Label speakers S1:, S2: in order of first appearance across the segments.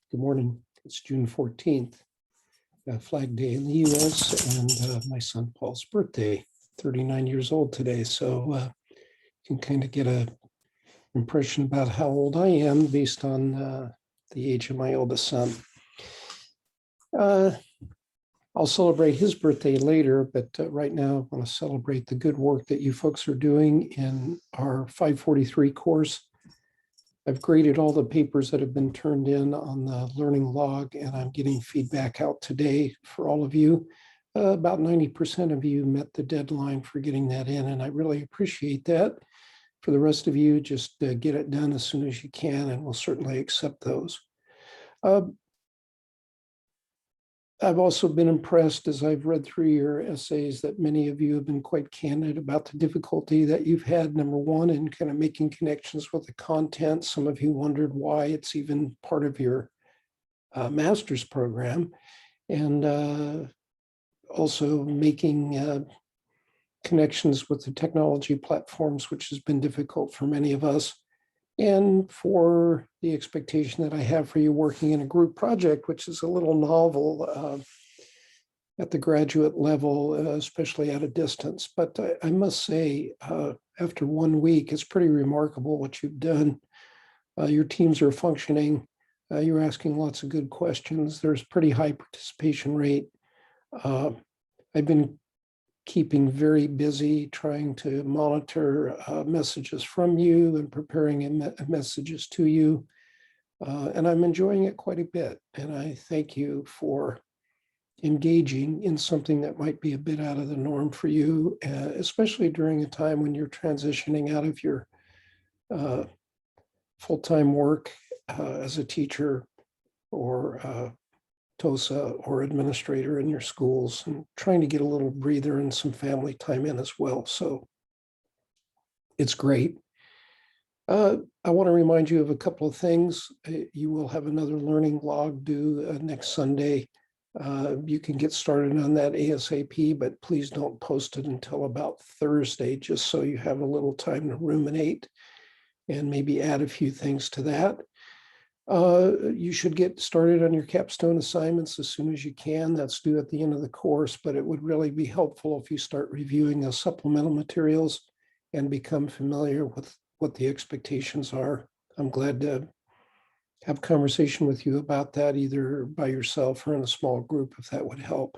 S1: Good morning. It's June 14th, Flag Day in the US, and my son Paul's birthday, 39 years old today. So you can kind of get an impression about how old I am based on the age of my oldest son. I'll celebrate his birthday later, but right now I want to celebrate the good work that you folks are doing in our 543 course. I've graded all the papers that have been turned in on the learning log, and I'm getting feedback out today for all of you. About 90% of you met the deadline for getting that in, and I really appreciate that. For the rest of you, just get it done as soon as you can, and we'll certainly accept those. I've also been impressed as I've read through your essays that many of you have been quite candid about the difficulty that you've had, number one, in kind of making connections with the content. Some of you wondered why it's even part of your master's program, and also making connections with the technology platforms, which has been difficult for many of us, and for the expectation that I have for you working in a group project, which is a little novel at the graduate level, especially at a distance. But I must say, after 1 week, it's pretty remarkable what you've done. Your teams are functioning. You're asking lots of good questions. There's pretty high participation rate. I've been keeping very busy trying to monitor messages from you and preparing messages to you. And I'm enjoying it quite a bit. And I thank you for engaging in something that might be a bit out of the norm for you, especially during a time when you're transitioning out of your full-time work as a teacher or TOSA or administrator in your schools, and trying to get a little breather and some family time in as well. So it's great. I want to remind you of a couple of things. You will have another learning log due next Sunday. You can get started on that ASAP, but please don't post it until about Thursday, just so you have a little time to ruminate and maybe add a few things to that. You should get started on your capstone assignments as soon as you can. That's due at the end of the course, but it would really be helpful if you start reviewing the supplemental materials and become familiar with what the expectations are. I'm glad to have a conversation with you about that, either by yourself or in a small group, if that would help.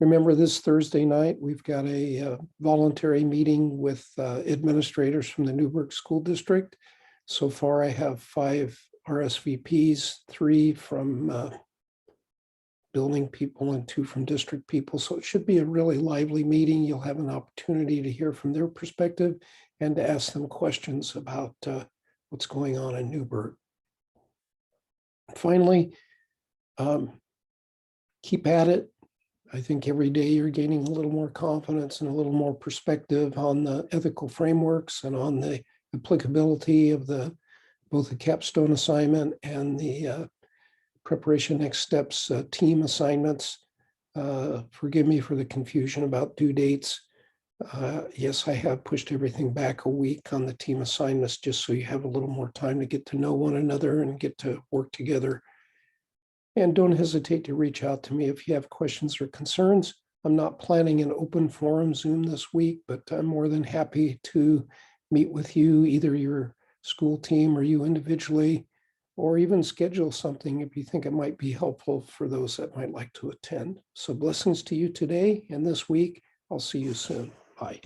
S1: Remember, this Thursday night, we've got a voluntary meeting with administrators from the Newburgh School District. So far, I have 5 RSVPs, 3 from building people and 2 from district people. So it should be a really lively meeting. You'll have an opportunity to hear from their perspective and to ask them questions about what's going on in Newburgh. Finally, keep at it. I think every day you're gaining a little more confidence and a little more perspective on the ethical frameworks and on the applicability of both the capstone assignment and the preparation next steps team assignments. Forgive me for the confusion about due dates. Yes, I have pushed everything back a week on the team assignments, just so you have a little more time to get to know one another and get to work together. And don't hesitate to reach out to me if you have questions or concerns. I'm not planning an open forum Zoom this week, but I'm more than happy to meet with you, either your school team or you individually, or even schedule something if you think it might be helpful for those that might like to attend. So blessings to you today and this week. I'll see you soon. Bye.